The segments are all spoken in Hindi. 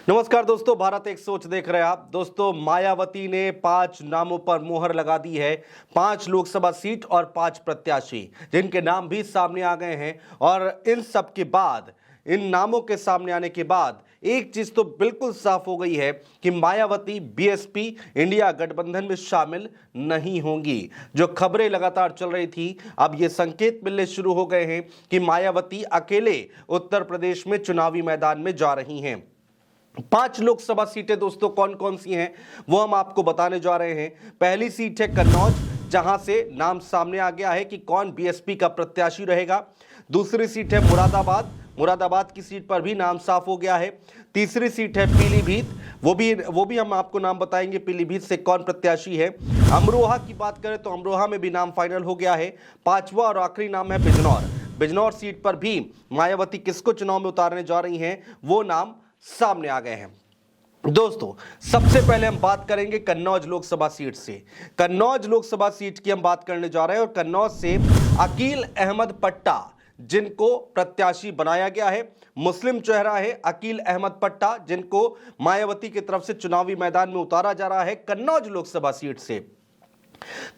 नमस्कार दोस्तों, भारत एक सोच देख रहे हैं आप। दोस्तों, मायावती ने 5 नामों पर मोहर लगा दी है। 5 लोकसभा सीट और 5 प्रत्याशी जिनके नाम भी सामने आ गए हैं। और इन सब के बाद, इन नामों के सामने आने के बाद एक चीज तो बिल्कुल साफ हो गई है कि मायावती बीएसपी इंडिया गठबंधन में शामिल नहीं होंगी। जो खबरें लगातार चल रही थी, अब ये संकेत मिलने शुरू हो गए हैं कि मायावती अकेले उत्तर प्रदेश में चुनावी मैदान में जा रही हैं। 5 लोकसभा सीटें दोस्तों कौन कौन सी हैं वो हम आपको बताने जा रहे हैं। पहली सीट है कन्नौज, जहां से नाम सामने आ गया है कि कौन बीएसपी का प्रत्याशी रहेगा। दूसरी सीट है मुरादाबाद, मुरादाबाद की सीट पर भी नाम साफ हो गया है। तीसरी सीट है पीलीभीत, वो भी हम आपको नाम बताएंगे पीलीभीत से कौन प्रत्याशी है। अमरोहा की बात करें तो अमरोहा में भी नाम फाइनल हो गया है। पांचवा और आखिरी नाम है बिजनौर, बिजनौर सीट पर भी मायावती किसको चुनाव में उतारने जा रही हैं वो नाम सामने आ गए हैं। दोस्तों, सबसे पहले हम बात करेंगे कन्नौज लोकसभा सीट से। कन्नौज लोकसभा सीट की हम बात करने जा रहे हैं और कन्नौज से अकील अहमद पट्टा जिनको प्रत्याशी बनाया गया है, मुस्लिम चेहरा है अकील अहमद पट्टा, जिनको मायावती की तरफ से चुनावी मैदान में उतारा जा रहा है कन्नौज लोकसभा सीट से।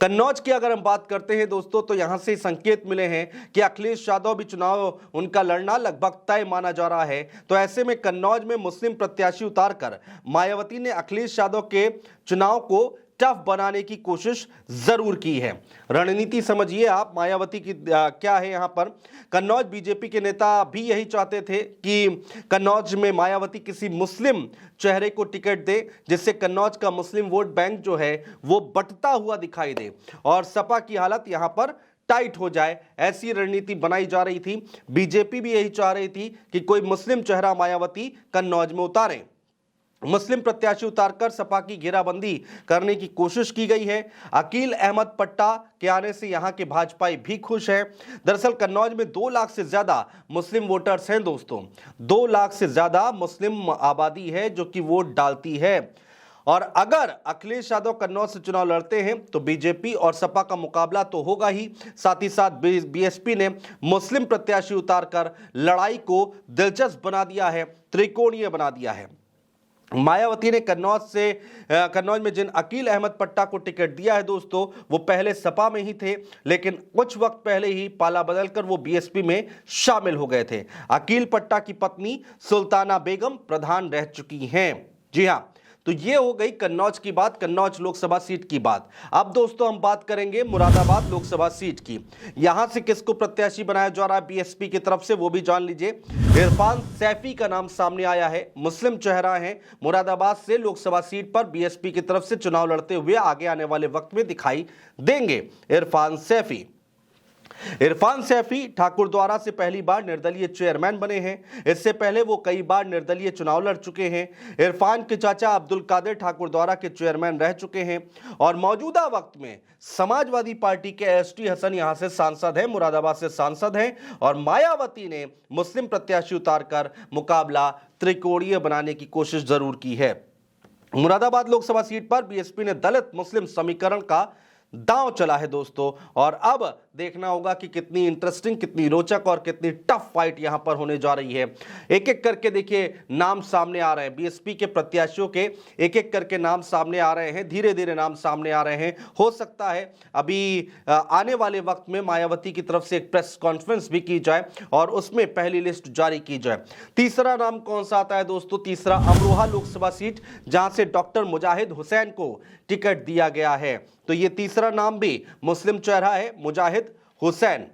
कन्नौज की अगर हम बात करते हैं दोस्तों, तो यहां से संकेत मिले हैं कि अखिलेश यादव भी चुनाव उनका लड़ना लगभग तय माना जा रहा है। तो ऐसे में कन्नौज में मुस्लिम प्रत्याशी उतारकर मायावती ने अखिलेश यादव के चुनाव को टफ बनाने की कोशिश जरूर की है। रणनीति समझिए आप मायावती की क्या है यहां पर। कन्नौज बीजेपी के नेता भी यही चाहते थे कि कन्नौज में मायावती किसी मुस्लिम चेहरे को टिकट दे, जिससे कन्नौज का मुस्लिम वोट बैंक जो है वो बंटता हुआ दिखाई दे और सपा की हालत यहां पर टाइट हो जाए। ऐसी रणनीति बनाई जा रही थी। बीजेपी भी यही चाह रही थी कि कोई मुस्लिम चेहरा मायावती कन्नौज में उतारे। मुस्लिम प्रत्याशी उतारकर सपा की घेराबंदी करने की कोशिश की गई है। अकील अहमद पट्टा के आने से यहां के भाजपाई भी खुश हैं। दरअसल कन्नौज में 2 लाख से ज्यादा मुस्लिम वोटर्स हैं दोस्तों। 2 लाख से ज्यादा मुस्लिम आबादी है जो कि वोट डालती है। और अगर अखिलेश यादव कन्नौज से चुनाव लड़ते हैं तो बीजेपी और सपा का मुकाबला तो होगा ही, साथ ही साथ बीएसपी ने मुस्लिम प्रत्याशी उतारकर लड़ाई को दिलचस्प बना दिया है, त्रिकोणीय बना दिया है। मायावती ने कन्नौज में जिन अकील अहमद पट्टा को टिकट दिया है दोस्तों, वो पहले सपा में ही थे, लेकिन कुछ वक्त पहले ही पाला बदलकर वो बीएसपी में शामिल हो गए थे। अकील पट्टा की पत्नी सुल्ताना बेगम प्रधान रह चुकी हैं। जी हां, तो ये हो गई कन्नौज की बात, कन्नौज लोकसभा सीट की बात। अब दोस्तों हम बात करेंगे मुरादाबाद लोकसभा सीट की। यहां से किसको प्रत्याशी बनाया जा रहा है बीएसपी की तरफ से वो भी जान लीजिए। इरफान सैफी का नाम सामने आया है, मुस्लिम चेहरा है, मुरादाबाद से लोकसभा सीट पर बीएसपी की तरफ से चुनाव लड़ते हुए आगे आने वाले वक्त में दिखाई देंगे। इरफान सैफी ठाकुरद्वारा से पहली बार निर्दलीय चेयरमैन बने हैं। इससे पहले वो कई बार निर्दलीय चुनाव लड़ चुके हैं। इरफान के चाचा अब्दुल कादिर ठाकुरद्वारा के चेयरमैन रह चुके हैं और मौजूदा वक्त में समाजवादी पार्टी के एसटी हसन यहां से सांसद हैं, मुरादाबाद से सांसद हैं। और मायावती ने मुस्लिम प्रत्याशी उतारकर मुकाबला त्रिकोणीय बनाने की कोशिश जरूर की है। मुरादाबाद लोकसभा सीट पर बीएसपी ने दलित मुस्लिम समीकरण का दांव चला है दोस्तों। और अब देखना होगा कि कितनी इंटरेस्टिंग, कितनी रोचक और कितनी टफ फाइट यहां पर होने जा रही है। एक एक करके देखिए नाम सामने आ रहे हैं, बीएसपी के प्रत्याशियों के एक एक करके नाम सामने आ रहे हैं, धीरे धीरे नाम सामने आ रहे हैं। हो सकता है अभी आने वाले वक्त में मायावती की तरफ से एक प्रेस कॉन्फ्रेंस भी की जाए और उसमें पहली लिस्ट जारी की जाए। तीसरा नाम कौन सा आता है दोस्तों? तीसरा अमरोहा लोकसभा सीट, जहां से डॉक्टर मुजाहिद हुसैन को टिकट दिया गया है। तो ये तीसरा नाम भी मुस्लिम चेहरा है, मुजाहिद हुसैन।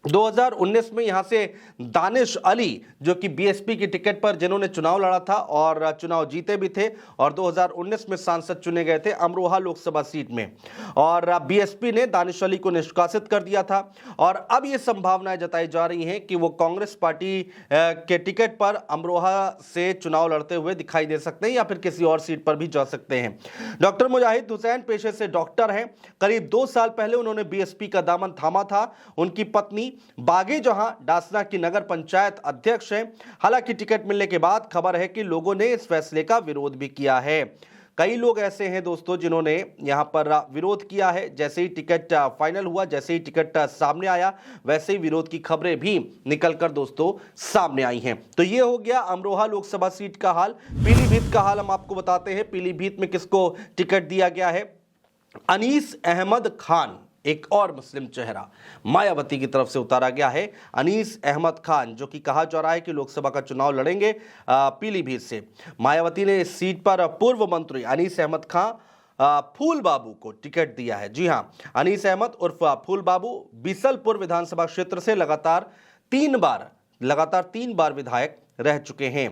2019 में यहां से दानिश अली, जो कि बीएसपी की टिकट पर जिन्होंने चुनाव लड़ा था और चुनाव जीते भी थे और 2019 में सांसद चुने गए थे अमरोहा लोकसभा सीट में, और बीएसपी ने दानिश अली को निष्कासित कर दिया था। और अब ये संभावनाएं जताई जा रही हैं कि वो कांग्रेस पार्टी के टिकट पर अमरोहा से चुनाव लड़ते हुए दिखाई दे सकते हैं या फिर किसी और सीट पर भी जा सकते हैं। डॉक्टर मुजाहिद हुसैन पेशे से डॉक्टर हैं। करीब 2 साल पहले उन्होंने बीएसपी का दामन थामा था। उनकी पत्नी बागी जहां डासना की नगर पंचायत अध्यक्ष हैं। हालांकि टिकट मिलने के बाद खबर है कि लोगों ने इस फैसले का विरोध भी किया है। कई लोग ऐसे हैं दोस्तों जिन्होंने यहां पर विरोध किया है। जैसे ही टिकट फाइनल हुआ, जैसे ही टिकट सामने आया, वैसे ही विरोध की खबरें भी निकलकर दोस्तों सामने आई हैं। तो ये हो गया अमरोहा लोकसभा सीट का हाल। पीलीभीत का हाल हम आपको बताते हैं। पीलीभीत में किसको टिकट दिया गया है? अनीस अहमद खान, एक और मुस्लिम चेहरा मायावती की तरफ से उतारा गया है। अनीस अहमद खान, जो कि कहा जा रहा है कि लोकसभा का चुनाव लड़ेंगे पीलीभीत से। मायावती ने इस सीट पर पूर्व मंत्री अनीस अहमद खान फूल बाबू को टिकट दिया है। जी हां, अनीस अहमद उर्फ फूल बाबू बीसलपुर विधानसभा क्षेत्र से लगातार तीन बार विधायक रह चुके हैं।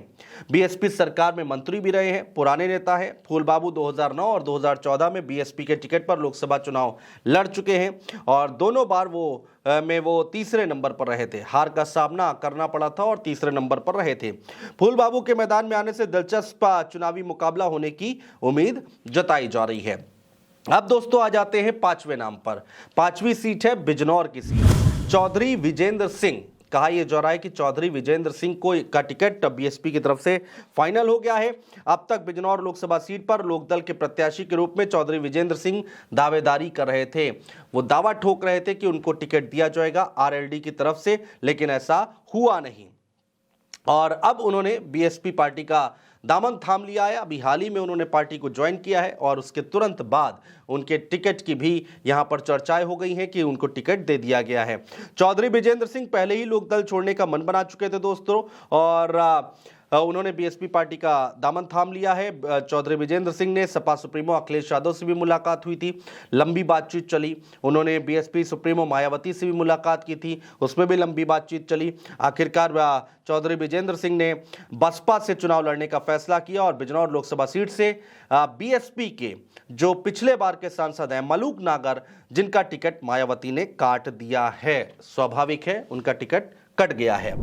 बीएसपी सरकार में मंत्री भी रहे हैं, पुराने नेता हैं। फूल बाबू 2009 और 2014 में बीएसपी के टिकट पर लोकसभा चुनाव लड़ चुके हैं और दोनों बार वो तीसरे नंबर पर रहे थे। हार का सामना करना पड़ा था और तीसरे नंबर पर रहे थे। फूल बाबू के मैदान में आने से दिलचस्प चुनावी मुकाबला होने की उम्मीद जताई जा रही है। अब दोस्तों आ जाते हैं पांचवें नाम पर। पांचवी सीट है बिजनौर की सीट। चौधरी विजेंद्र सिंह, कहा यह जा रहा है कि चौधरी विजेंद्र सिंह का टिकट बीएसपी की तरफ से फाइनल हो गया है। अब तक बिजनौर लोकसभा सीट पर लोकदल के प्रत्याशी के रूप में चौधरी विजेंद्र सिंह दावेदारी कर रहे थे। वो दावा ठोक रहे थे कि उनको टिकट दिया जाएगा आरएलडी की तरफ से, लेकिन ऐसा हुआ नहीं और अब उन्होंने बीएसपी पार्टी का दामन थाम लिया है। अभी हाल ही में उन्होंने पार्टी को ज्वाइन किया है और उसके तुरंत बाद उनके टिकट की भी यहां पर चर्चाएं हो गई हैं कि उनको टिकट दे दिया गया है। चौधरी विजेंद्र सिंह पहले ही लोकदल छोड़ने का मन बना चुके थे दोस्तों और उन्होंने बीएसपी पार्टी का दामन थाम लिया है। चौधरी विजेंद्र सिंह ने सपा सुप्रीमो अखिलेश यादव से भी मुलाकात हुई थी, लंबी बातचीत चली। उन्होंने बीएसपी सुप्रीमो मायावती से भी मुलाकात की थी, उसमें भी लंबी बातचीत चली। आखिरकार चौधरी विजेंद्र सिंह ने बसपा से चुनाव लड़ने का फैसला किया और बिजनौर लोकसभा सीट से बीएसपी के जो पिछले बार के सांसद हैं मलूक नागर, जिनका टिकट मायावती ने काट दिया है। स्वाभाविक है, उनका टिकट कट गया है।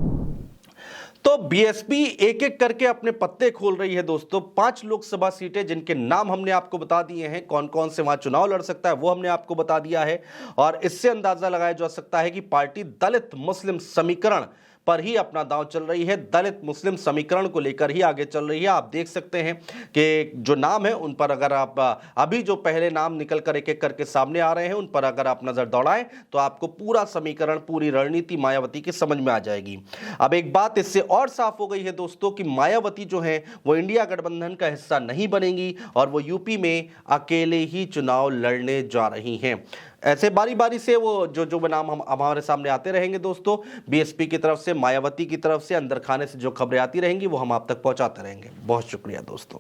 तो बीएसपी एक एक करके अपने पत्ते खोल रही है दोस्तों। 5 लोकसभा सीटें जिनके नाम हमने आपको बता दिए हैं, कौन कौन से वहां चुनाव लड़ सकता है वो हमने आपको बता दिया है और इससे अंदाजा लगाया जा सकता है कि पार्टी दलित मुस्लिम समीकरण पर ही अपना दांव चल रही है। दलित मुस्लिम समीकरण को लेकर ही आगे चल रही है। आप देख सकते हैं कि जो नाम है उन पर अगर आप अभी जो पहले नाम निकल कर एक एक करके सामने आ रहे हैं उन पर अगर आप नजर दौड़ाएं तो आपको पूरा समीकरण, पूरी रणनीति मायावती की समझ में आ जाएगी। अब एक बात इससे और साफ हो गई है दोस्तों कि मायावती जो है वो इंडिया गठबंधन का हिस्सा नहीं बनेंगी और वो यूपी में अकेले ही चुनाव लड़ने जा रही हैं। ऐसे बारी बारी से वो जो नाम हम हमारे सामने आते रहेंगे दोस्तों, बीएसपी की तरफ से, मायावती की तरफ से, अंदर खाने से जो खबरें आती रहेंगी वो हम आप तक पहुंचाते रहेंगे। बहुत शुक्रिया दोस्तों।